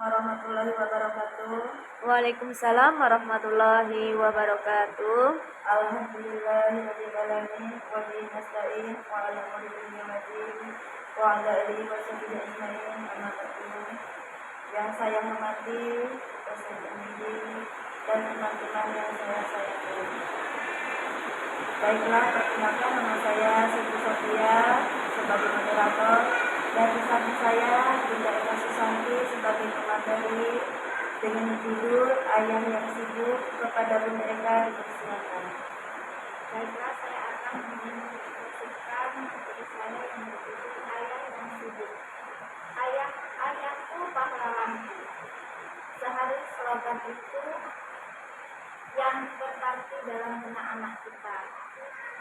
warahmatullahi wabarakatuh. Waalaikumsalam warahmatullahi wabarakatuh. Alhamdulillahirabbil alamin wa bihi nasta'in wa ala umuri dunya waddin wa ala alihi wa sahbihi ajmain. Amma ba'du. Yang saya hormati Ustaz Amidi dan teman-teman yang saya sayangi. Baiklah, perkenalkan nama saya Siti Sofia sebagai moderator dan di samping saya Dinda Eka Susanti sebagai pemateri dengan judul Ayah yang Sibuk. Kepada Bunda Eka dipersilakan. Baiklah, saya akan menginstruksikan materi saya yang berjudul Ayah yang Sibuk. Ayahku pahlawanku. Sehari slogan itu yang berarti dalam benak anak kita.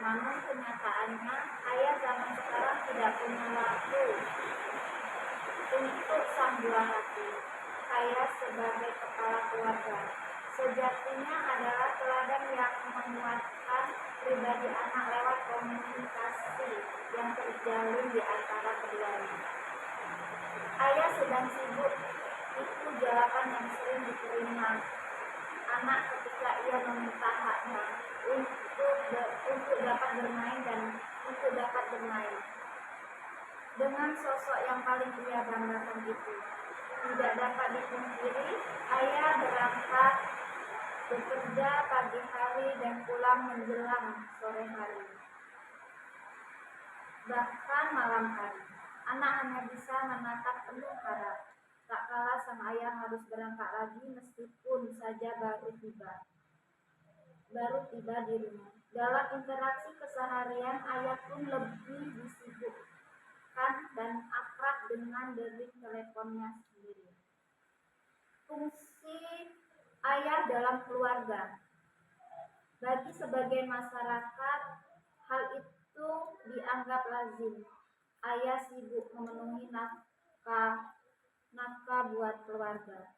Namun kenyataannya ayah zaman sekarang tidak punya waktu untuk sang buah hati. Ayah sebagai kepala keluarga sejatinya adalah teladan yang menguatkan pribadi anak lewat komunikasi yang terjalin di antara keduanya. Ayah sedang sibuk, itu jawaban yang sering diterima anak ketika ia meminta haknya untuk dapat bermain dan untuk dapat bermain. Dengan sosok yang paling ia banggakan itu, tidak dapat dipungkiri, ayah berangkat bekerja pagi hari dan pulang menjelang sore hari, bahkan malam hari. Anak hanya bisa menatap penuh harap. Tak kala sang ayah harus berangkat lagi meskipun saja baru tiba di rumah. Dalam interaksi keseharian, ayah pun lebih disibukkan dan akrab dengan dering teleponnya sendiri. Fungsi ayah dalam keluarga. Bagi sebagian masyarakat, hal itu dianggap lazim. Ayah sibuk memenuhi nafkah buat keluarga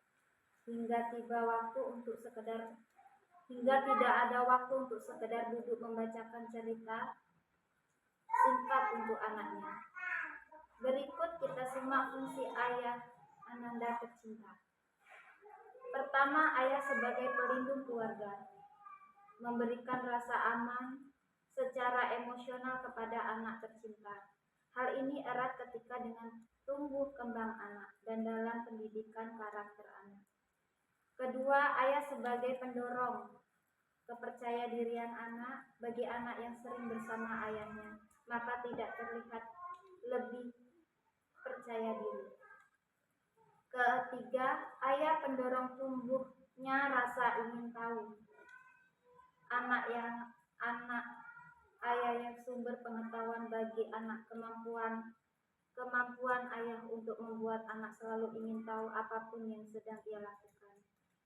hingga tidak ada waktu untuk sekedar duduk membacakan cerita singkat untuk anaknya. Berikut kita simak fungsi ayah Ananda tercinta. Pertama, ayah sebagai pelindung keluarga, memberikan rasa aman secara emosional kepada anak tercinta. Hal ini erat ketika dengan tumbuh kembang anak dan dalam pendidikan karakter anak. Kedua, ayah sebagai pendorong kepercaya dirian anak. Bagi anak yang sering bersama ayahnya, maka tidak terlihat lebih percaya diri. Ketiga, ayah pendorong tumbuhnya rasa ingin tahu. Ayah yang sumber pengetahuan bagi anak, kemampuan ayah untuk membuat anak selalu ingin tahu apapun yang sedang ia lakukan.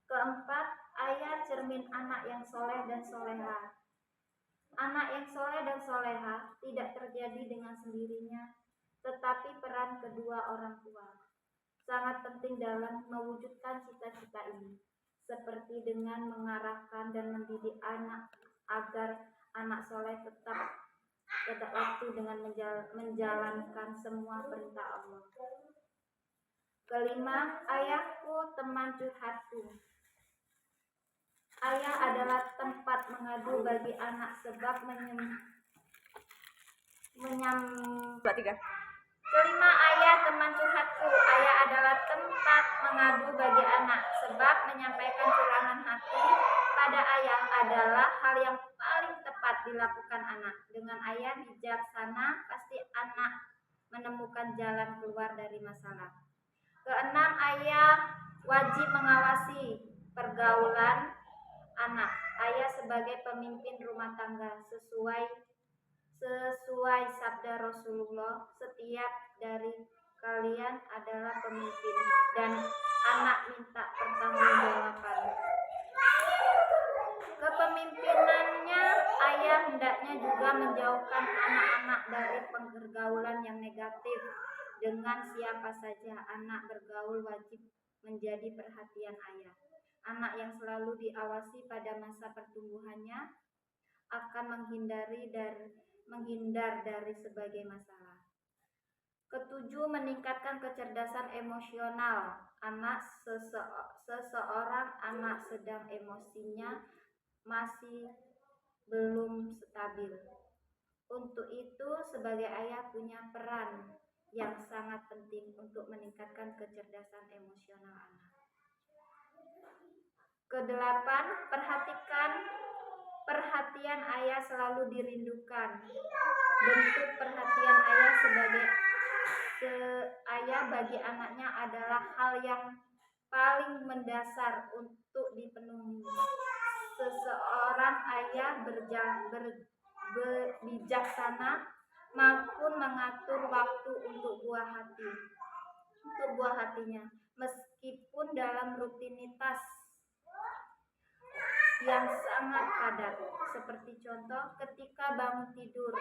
Keempat, ayah cermin anak yang soleh dan soleha. Anak yang soleh dan soleha tidak terjadi dengan sendirinya, tetapi peran kedua orang tua sangat penting dalam mewujudkan cita-cita ini, seperti dengan mengarahkan dan mendidik anak agar anak soleh tetap waktu dengan menjalankan semua perintah Allah. Kelima, ayahku teman curhatku. Ayah adalah tempat mengadu bagi anak sebab Kelima, ayah teman curhatku. Ayah adalah tempat mengadu bagi anak sebab menyampaikan curahan hati pada ayah adalah hal yang paling tepat dilakukan anak. Dengan ayah bijaksana, pasti anak menemukan jalan keluar dari masalah. Keenam, ayah wajib mengawasi pergaulan anak. Ayah sebagai pemimpin rumah tangga sesuai sabda Rasulullah, setiap dari kalian adalah pemimpin dan anak minta pertanggungjawaban. Kepemimpinannya, ayah hendaknya juga menjauhkan anak-anak dari pergaulan yang negatif. Dengan siapa saja anak bergaul wajib menjadi perhatian ayah. Anak yang selalu diawasi pada masa pertumbuhannya akan menghindar dari sebagai masalah. Ketujuh, meningkatkan kecerdasan emosional anak. Seseorang anak sedang emosinya masih belum stabil. Untuk itu, sebagai ayah punya peran yang sangat penting untuk meningkatkan kecerdasan emosional anak. Kedelapan, perhatian ayah selalu dirindukan. Bentuk perhatian ayah sebagai ayah bagi anaknya adalah hal yang paling mendasar untuk dipenuhi. Seseorang ayah bijaksana maupun mengatur waktu untuk buah hatinya, meskipun dalam rutinitas yang sangat padat. Seperti contoh, ketika bangun tidur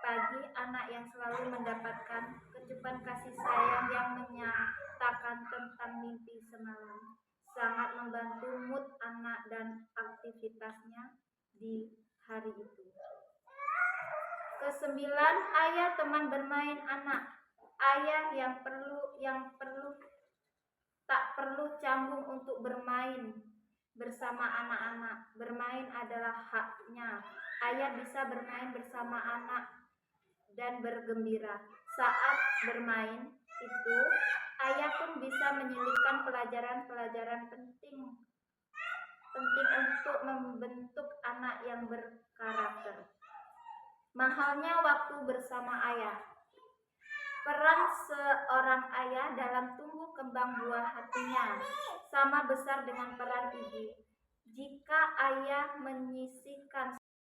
pagi, anak yang selalu mendapatkan kecupan kasih sayang yang menyatakan tentang mimpi semalam sangat membantu mood anak dan aktivitasnya di hari itu. Kesembilan, ayah teman bermain anak. Ayah tak perlu canggung untuk bermain bersama anak-anak. Bermain adalah haknya. Ayah bisa bermain bersama anak dan bergembira. Saat bermain itu, ayah pun bisa menyelipkan pelajaran-pelajaran penting untuk membentuk anak yang berkarakter. Mahalnya waktu bersama ayah. Peran seorang ayah dalam tumbuh kembang buah hatinya sama besar dengan peran ibu. Jika ayah menyisihkan